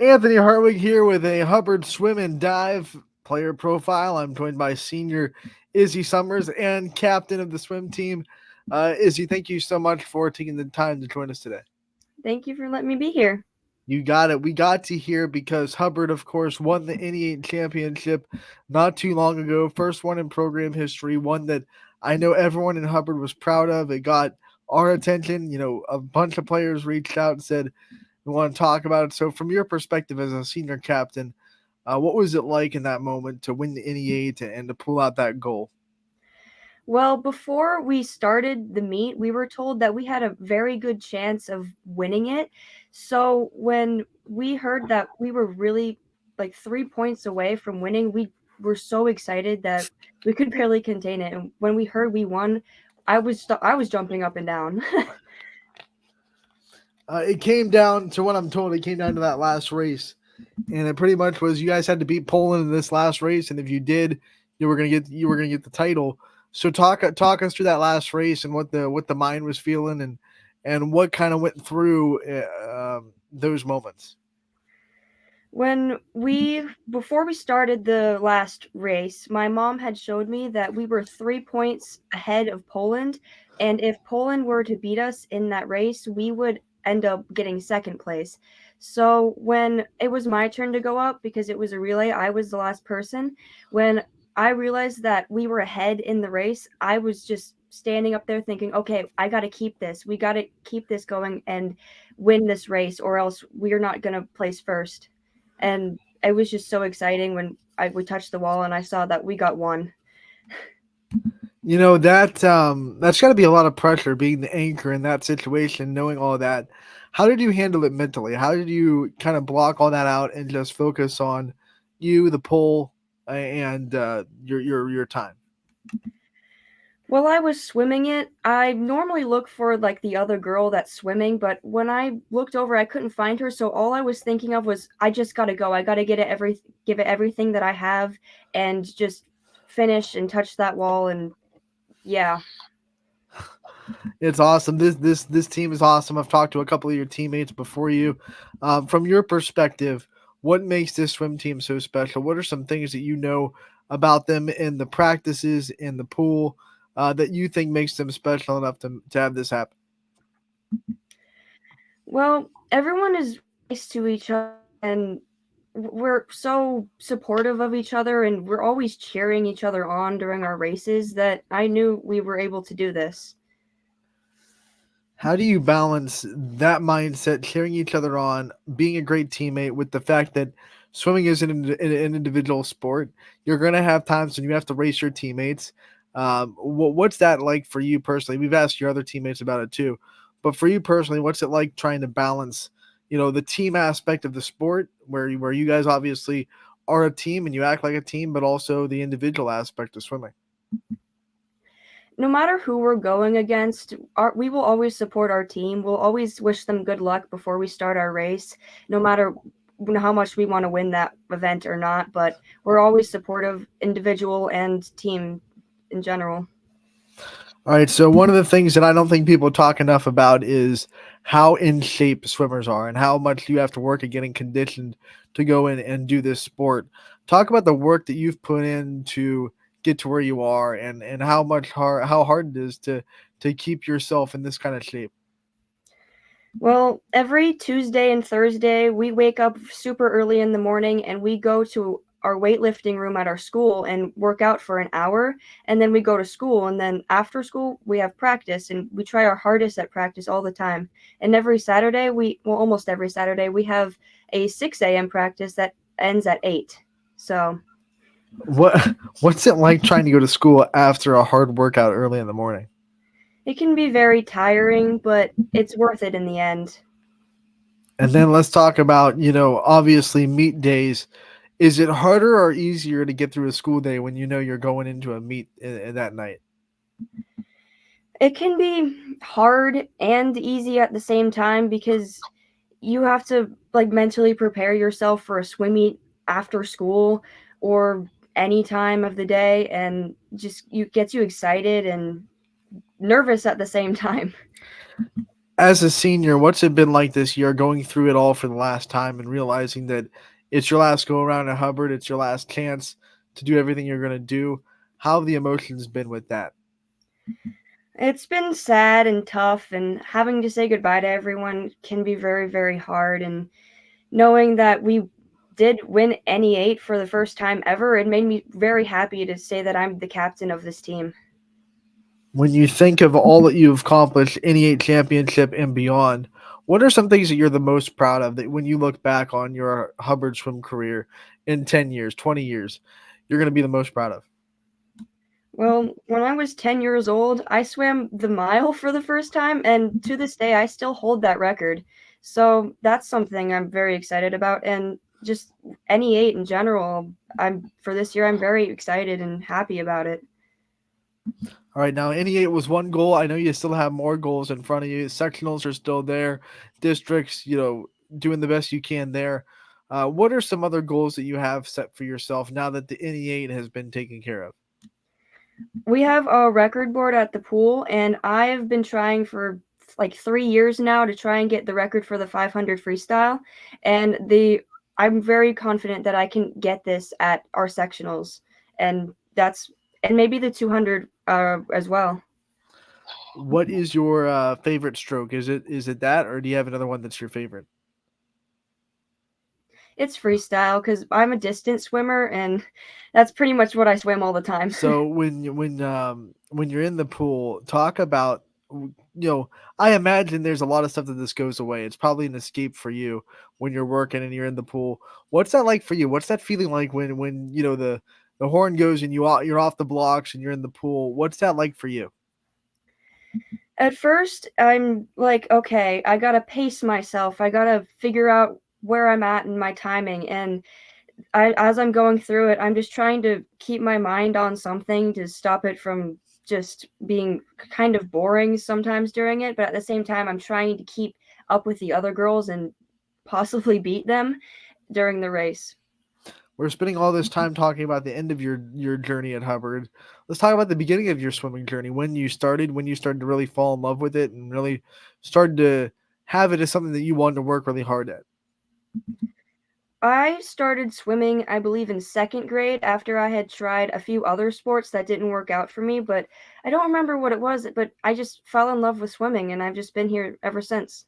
Anthony Hartwig here with a Hubbard swim and dive player profile. I'm joined by senior Izzy Summers and captain of the swim team. Izzy, thank you so much for taking the time to join us today. Thank you for letting me be here. You got it. We got to hear because Hubbard, of course, won the NE8 championship not too long ago. First one in program history, one that I know everyone in Hubbard was proud of. It got our attention. A bunch of players reached out and said, we want to talk about it. So, from your perspective as a senior captain, what was it like in that moment to win the NE8 and to pull out that goal? Well, before we started the meet, we were told that we had a very good chance of winning it. So when we heard that we were really like 3 points away from winning, we were so excited that we could barely contain it. And when we heard we won, I was jumping up and down. It came down to what I'm told. It came down to that last race, and it pretty much was you guys had to beat Poland in this last race, and if you did, you were gonna get the title. So talk us through that last race and what the mind was feeling and what kind of went through those moments. When we before we started the last race, my mom had showed me that we were 3 points ahead of Poland, and if Poland were to beat us in that race, we would end up getting second place. So when it was my turn to go up because it was a relay, I was the last person. When I realized that we were ahead in the race, I was just standing up there thinking, "Okay, I got to keep this. We got to keep this going and win this race or else we're not going to place first." And it was just so exciting when we touched the wall and I saw that we got one. That's got to be a lot of pressure being the anchor in that situation, knowing all that. How did you handle it mentally? How did you kind of block all that out and just focus on you, the pole, and your time? While I was swimming it, I normally look for like the other girl that's swimming, but when I looked over, I couldn't find her. So all I was thinking of was, I just gotta go. I gotta give it everything that I have, and just finish and touch that wall. And yeah. It's awesome. This team is awesome. I've talked to a couple of your teammates before you. From your perspective, what makes this swim team so special? What are some things that you know about them in the practices in the pool that you think makes them special enough to have this happen? Well, everyone is nice to each other, and we're so supportive of each other, and we're always cheering each other on during our races that I knew we were able to do this. How do you balance that mindset, cheering each other on, being a great teammate, with the fact that swimming is an individual sport? You're going to have times when you have to race your teammates. What's that like for you personally? We've asked your other teammates about it too, but for you personally, what's it like trying to balance, the team aspect of the sport, where you guys obviously are a team and you act like a team, but also the individual aspect of swimming? No matter who we're going against, we will always support our team. We'll always wish them good luck before we start our race, no matter how much we want to win that event or not. But we're always supportive, individual and team in general. All right, so one of the things that I don't think people talk enough about is how in shape swimmers are and how much you have to work at getting conditioned to go in and do this sport. Talk about the work that you've put in to get to where you are and how hard it is to keep yourself in this kind of shape. Well, every Tuesday and Thursday, we wake up super early in the morning and we go to our weightlifting room at our school and work out for an hour. And then we go to school. And then after school, we have practice and we try our hardest at practice all the time. And every Saturday, almost every Saturday, we have a 6 a.m. practice that ends at 8. So What what's it like trying to go to school after a hard workout early in the morning? it can be very tiring, but it's worth it in the end. And then let's talk about, obviously meet days. Is it harder or easier to get through a school day when you know you're going into a meet in that night? It can be hard and easy at the same time because you have to like mentally prepare yourself for a swim meet after school or any time of the day, and just you gets you excited and nervous at the same time. As a senior, what's it been like this year going through it all for the last time and realizing that it's your last go around at Hubbard, it's your last chance to do everything you're going to do? How have the emotions been with that? It's been sad and tough, and having to say goodbye to everyone can be very, very hard. And knowing that we did win NE8 for the first time ever, it made me very happy to say that I'm the captain of this team. When you think of all that you've accomplished, NE8 championship and beyond, what are some things that you're the most proud of that when you look back on your Hubbard swim career in 10 years, 20 years, you're going to be the most proud of? Well, when I was 10 years old, I swam the mile for the first time, and to this day, I still hold that record. So that's something I'm very excited about, and just NE8 in general. I'm for this year. I'm very excited and happy about it. All right, now NE8 was one goal. I know you still have more goals in front of you. Sectionals are still there. Districts, doing the best you can there. What are some other goals that you have set for yourself now that the NE8 has been taken care of? We have a record board at the pool, and I have been trying for like 3 years now to try and get the record for the 500 freestyle. And I'm very confident that I can get this at our sectionals, and that's and maybe the 200 as well. What is your favorite stroke? Is it that, or do you have another one that's your favorite? It's freestyle because I'm a distance swimmer, and that's pretty much what I swim all the time. So when you're in the pool, talk about you know I imagine there's a lot of stuff that this goes away. It's probably an escape for you when you're working and you're in the pool. What's that like for you? What's that feeling like when the horn goes and you're off the blocks and you're in the pool? What's that like for you? At first, I'm like, okay, I gotta pace myself. I gotta figure out where I'm at in my timing. And as I'm going through it, I'm just trying to keep my mind on something to stop it from just being kind of boring sometimes during it. But at the same time, I'm trying to keep up with the other girls and possibly beat them during the race. We're spending all this time talking about the end of your journey at Hubbard. Let's talk about the beginning of your swimming journey. When you started to really fall in love with it and really started to have it as something that you wanted to work really hard at. I started swimming, I believe, in second grade after I had tried a few other sports that didn't work out for me, but I don't remember what it was, but I just fell in love with swimming and I've just been here ever since.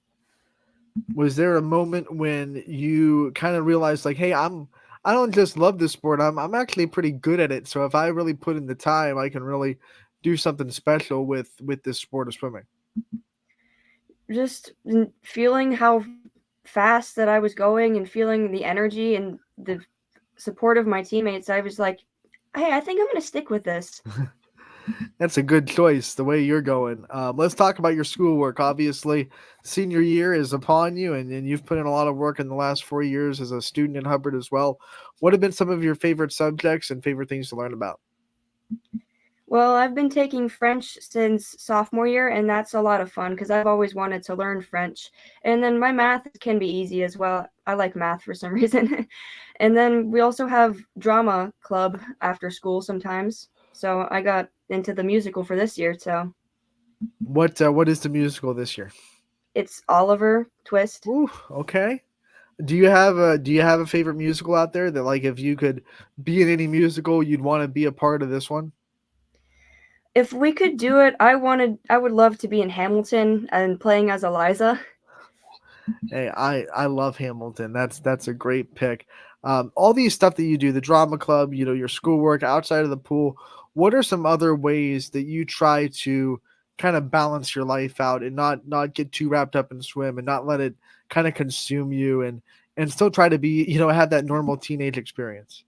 Was there a moment when you kind of realized like, hey, I don't just love this sport. I'm actually pretty good at it. So if I really put in the time, I can really do something special with this sport of swimming. Just feeling how fast that I was going and feeling the energy and the support of my teammates, I was like, hey, I think I'm going to stick with this. That's a good choice the way you're going. Let's talk about your schoolwork. Obviously, senior year is upon you, and you've put in a lot of work in the last 4 years as a student in Hubbard as well. What have been some of your favorite subjects and favorite things to learn about? Well, I've been taking French since sophomore year, and that's a lot of fun because I've always wanted to learn French. And then my math can be easy as well. I like math for some reason. And then we also have drama club after school sometimes. So I got into the musical for this year. So What is the musical this year? it's Oliver Twist. Ooh, okay. Do you have a favorite musical out there that like if you could be in any musical, you'd want to be a part of this one? If we could do it, I would love to be in Hamilton and playing as Eliza. Hey, I love Hamilton. That's a great pick. All these stuff that you do, the drama club, your schoolwork outside of the pool. What are some other ways that you try to kind of balance your life out and not get too wrapped up in swim and not let it kind of consume you and still try to be have that normal teenage experience?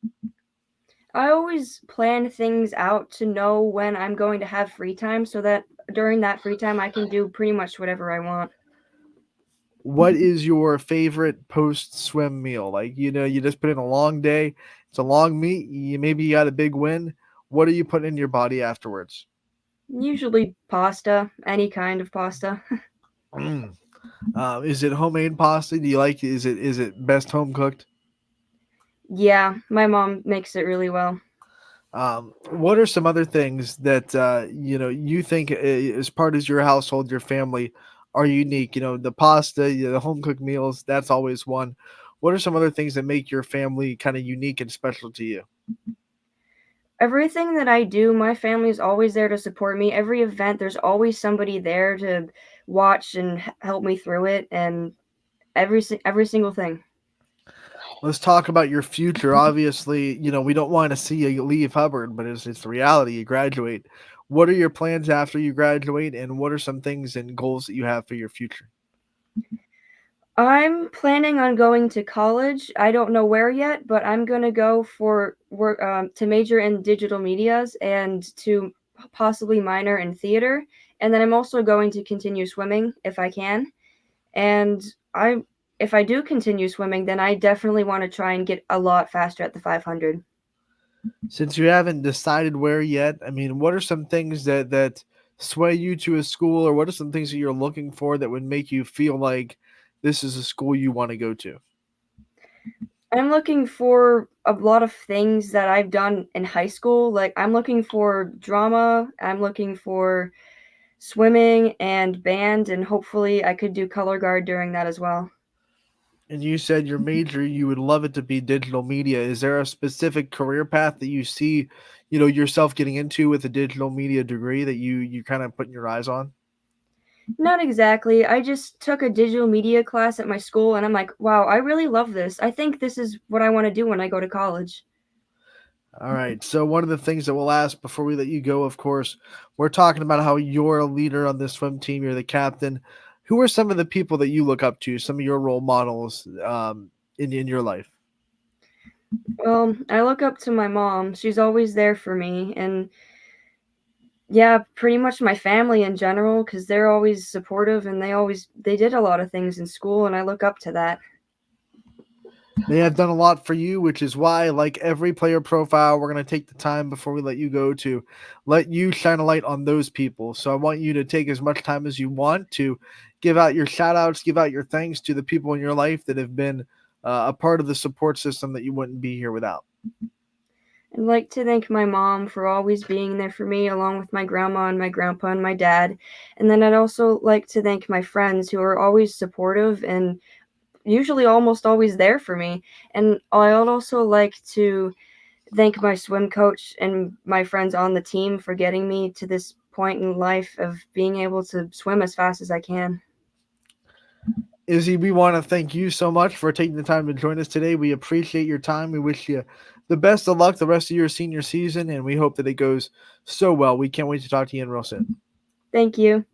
I always plan things out to know when I'm going to have free time so that during that free time I can do pretty much whatever I want. What is your favorite post swim meal? Like, you just put in a long day, it's a long meet, maybe you got a big win. What are you putting in your body afterwards? Usually pasta, any kind of pasta. Mm. Is it homemade pasta? Do you like? Is it best home cooked? Yeah, my mom makes it really well. What are some other things that you think as part of your household, your family? are unique. The pasta, the home cooked meals, that's always one. What are some other things that make your family kind of unique and special to you? Everything that I do, my family is always there to support me. Every event, there's always somebody there to watch and help me through it, and every single thing. Let's talk about your future. Obviously, we don't want to see you leave Hubbard, but it's the reality. You graduate. What are your plans after you graduate, and what are some things and goals that you have for your future? I'm planning on going to college. I don't know where yet, but I'm gonna go for work to major in digital medias and to possibly minor in theater. And then I'm also going to continue swimming if I can. And I, if I do continue swimming, then I definitely want to try and get a lot faster at the 500. Since you haven't decided where yet, I mean, what are some things that sway you to a school, or what are some things that you're looking for that would make you feel like this is a school you want to go to? I'm looking for a lot of things that I've done in high school. Like I'm looking for drama, I'm looking for swimming and band, and hopefully I could do color guard during that as well. And you said your major, you would love it to be digital media. Is there a specific career path that you see, yourself getting into with a digital media degree that you kind of putting your eyes on? Not exactly. I just took a digital media class at my school and I'm like, wow, I really love this. I think this is what I want to do when I go to college. All right. So one of the things that we'll ask before we let you go, of course, we're talking about how you're a leader on this swim team. You're the captain. Who are some of the people that you look up to? Some of your role models in your life. Well, I look up to my mom. She's always there for me. And yeah, pretty much my family in general, because they're always supportive and they did a lot of things in school and I look up to that. They have done a lot for you, which is why, like every player profile, we're going to take the time before we let you go to let you shine a light on those people. So I want you to take as much time as you want to give out your shout outs, give out your thanks to the people in your life that have been a part of the support system that you wouldn't be here without. I'd like to thank my mom for always being there for me, along with my grandma and my grandpa and my dad. And then I'd also like to thank my friends who are always supportive and usually almost always there for me. And I would also like to thank my swim coach and my friends on the team for getting me to this point in life of being able to swim as fast as I can. Izzy, we want to thank you so much for taking the time to join us today. We appreciate your time. We wish you the best of luck the rest of your senior season, and we hope that it goes so well. We can't wait to talk to you in real soon. Thank you.